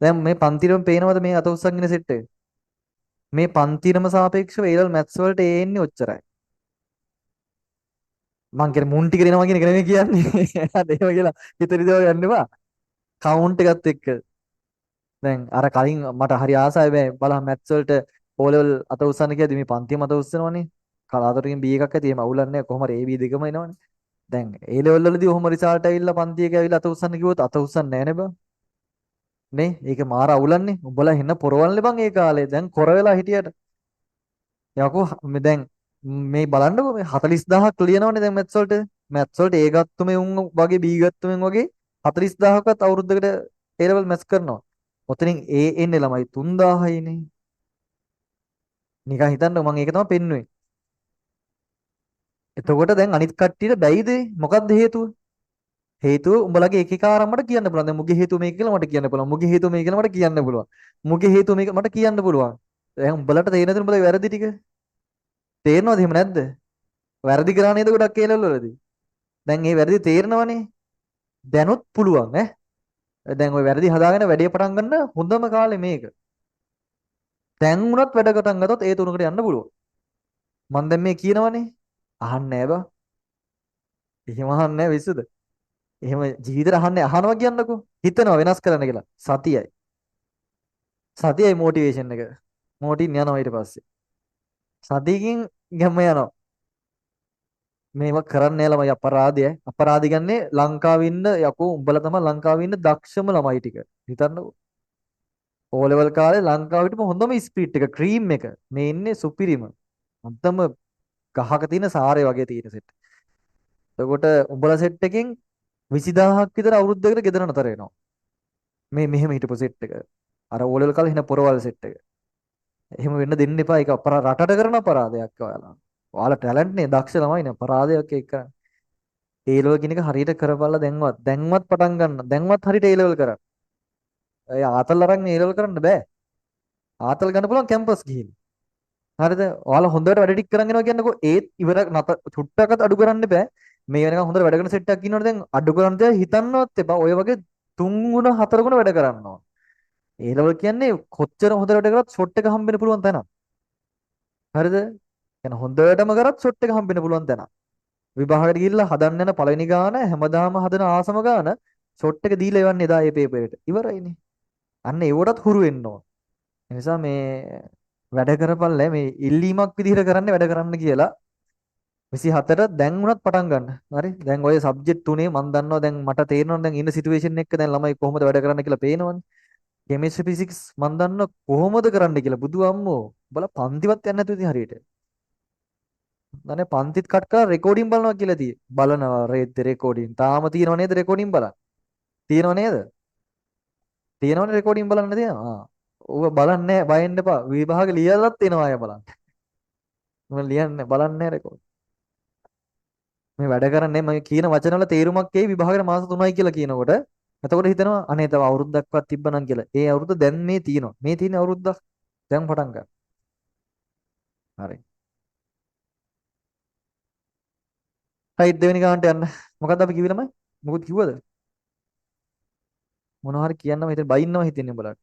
දැන් මේ පන්තිරම පේනවද මේ අත උස්සන් ඉන්න සෙට් එක? මේ පන්තිරම සාපේක්ෂව A level maths වලට A එන්නේ ඔච්චරයි. මං කියන්නේ මුන් ටික දෙනවා කියන එක නෙමෙයි කියන්නේ. අද එහෙම කියලා හිතරිදව යන්න එපා. කවුන්ට් එකත් එක්ක. දැන් අර කලින් මට හරි ආසයි බෑ බලන්න මැත්ස් වලට O level අත උස්සන්න කියද්දි මේ පන්තියම අත උස්සනවනේ. කලාතුරකින් B එකක් ඇති එහෙම අවුලක් නැහැ. කොහොම හරි A B දෙකම එනවනේ. දැන් A level වලදී ඔහොම රිසල්ට් ඇවිල්ලා පන්තියක ඇවිල්ලා අත උස්සන්න කිව්වොත් අත උස්සන්නේ නැහැ නේ බං. නේ ඒක මාර අවුලන්නේ. උඹලා හෙන්න පොරවල්නේ බං ඒ කාලේ. දැන් කොර වෙලා හිටියට. යකෝ මේ දැන් මේ බලන්නකෝ මේ 40000ක් ලියනවනේ දැන් මැත්ස් වලට. මැත්ස් වලට A ගත්තුමේ උන් වගේ B ගත්තුමෙන් වගේ 40000ක්වත් අවුරුද්දකට A level මැත්ස් කරනවා. ඔතනින් A එන්නේ ළමයි 3000යිනේ. නිකන් හිතන්න මම ඒක තමයි පෙන්නුවේ. එතකොට දැන් අනිත් කට්ටියට බැයිද? මොකක්ද හේතුව? හේතුව උඹලගේ එක එක ආරම්මට කියන්න පුළුවන්. දැන් මුගේ හේතුව මේක කියලා මට කියන්න පුළුවන්. මුගේ හේතුව මේක කියලා මට කියන්න පුළුවන්. මුගේ හේතුව මේක මට කියන්න පුළුවන්. දැන් උඹලට තේරෙනද උඹලගේ වැරදි ටික? තේරෙනවද එහෙම නැද්ද? වැරදි කරා නේද ගොඩක් කියලා වලදී. දැන් මේ වැරදි තේරෙනවනේ. දැනුත් පුළුවන් ඈ. දැන් ওই වැරදි හදාගෙන වැඩේ පටන් ගන්න හොඳම කාලේ මේක. දැන් උනත් වැඩ පටන් ගත්තොත් ඒ තුනකට යන්න පුළුවන්. මම දැන් මේ කියනවනේ. අහන්නේ නැහැ බා. එහෙම අහන්නේ නැහැ විශ්සුද? එහෙම ජීවිතේට අහන්නේ අහනවා කියන්නකෝ. හිතනවා වෙනස් කරන්න කියලා. සතියයි. සතියයි මොටිවේෂන් එක. මොටින් යනවා ඊට පස්සේ. සතියකින් ගැම්ම යනවා. මේව කරන්නේ ළමයි අපරාධයයි. අපරාධي ගන්නේ ලංකාවේ ඉන්න යකෝ උඹලා තමයි ලංකාවේ ඉන්න දක්ෂම ළමයි ටික. හිතන්නකෝ. ඕ ලෙවල් කාලේ ලංකාවේ හිටපු හොඳම ස්පීඩ් එක ක්‍රීම් එක. මේ ඉන්නේ සුපිරිම. හොඳම ගහක තියෙන සාරේ වගේ තියෙන සෙට්. එතකොට උඹලා සෙට් එකෙන් 20000ක් විතර අවුරුද්දකට ගෙදර නතර වෙනවා. මේ මෙහෙම හිටපු සෙට් එක. අර ඕ ලෙවල් කාලේ හින පොරවල් සෙට් එක. එහෙම වෙන්න දෙන්න එපා. ඒක රටට කරන අපරාධයක් ඔයාලා. ඔයාලා ටැලන්ට් නේ දක්ෂ ළමයිනේ අපරාධයක් ඒක කරන්නේ. ඒ ලෙවල් කියන එක හරියට කරපළා දැන්වත් පටන් ගන්න. දැන්වත් හරියට ඒ ලෙවල් කරන්න. ඒ ආතල් අරන් ඒ ලෙවල් කරන්න බෑ. ආතල් ගන්න පුළුවන් කැම්පස් ගිහින්. හරිද? ඔයාලා හොඳට වැඩ ටික කරන් යනවා කියන්නකෝ. ඒත් ඉවර නැත චුට්ටක්වත් අඩු කරන්න බෑ. මේ වෙනකන් හොඳට වැඩ කරන සෙට් එකක් ඉන්නවනේ දැන් අඩු කරන්න දෙයක් හිතන්නවත් එපා. ඔය වගේ 3 ගුණ 4 ගුණ වැඩ කරනවා. ඒ ලෙවල් කියන්නේ කොච්චර හොඳට වැඩ කරත් ෂොට් එක හම්බෙන්න පුළුවන් තැන. හරිද? يعني හොඳටම කරත් ෂොට් එක හම්බෙන්න පුළුවන් තැන. විභාගයට ගිහිල්ලා හදන්න යන පළවෙනි ගාන හැමදාම හදන ආසම ගාන ෂොට් එක දීලා එවන්නේ එදා ඒ පේපරේට. ඉවරයිනේ. අන්න ඒවටත් හුරු වෙන්න ඕන. ඒ නිසා මේ වැඩ කරපල්ලා මේ ඉල්ලීමක් විදිහට කරන්නේ වැඩ කරන්න කියලා 24 දැන් උනත් පටන් ගන්න. හරි? දැන් ඔය සබ්ජෙක්ට් තුනේ මම දන්නවා දැන් මට තේරෙනවා දැන් ඉන්න සිටුේෂන් එක දැන් ළමයි කොහොමද වැඩ කරන්න කියලා පේනවනේ. කෙමිස්ට්‍රි ෆිසික්ස් මම දන්නවා කොහොමද කරන්න කියලා. බුදු අම්මෝ. බලලා පන්තිවත් යන්නේ නැතුව ඉතින් හරියට. දන්නේ පන්තිත් කට් කරලා රෙකෝඩින් බලනවා කියලා තියෙයි. බලනවා රෙකෝඩින්. තාම තියෙනව නේද රෙකෝඩින් බලන්න? තියෙනව නේද? තියෙනවනේ රෙකෝඩින් බලන්න තියෙනවා. ඌව බලන්නේ නැහැ බයෙන්න එපා. විභාග ලියලත් එනවා අය බලන්න. මම ලියන්නේ බලන්නේ නැහැ රෙකෝඩ්. මේ වැඩ කරන්නේ මම කියන වචන වල තේරුමක් එයි විභාගෙට මාස 3යි කියලා කියනකොට. එතකොට හිතනවා අනේ තව අවුරුද්දක්වත් තිබ්බනම් කියලා. ඒ අවුරුද්ද දැන් මේ තියෙනවා. මේ තියෙන අවුරුද්දක් දැන් පටන් ගන්න. හරි. රයිට් දෙවෙනි ගානට යන්න. මොකද්ද අපි කිව්වේ ළමයි? මොකද කිව්වද? මොනවා හරි කියන්නම හිතේ බයින්නම හිතෙන්නේ උඹලට.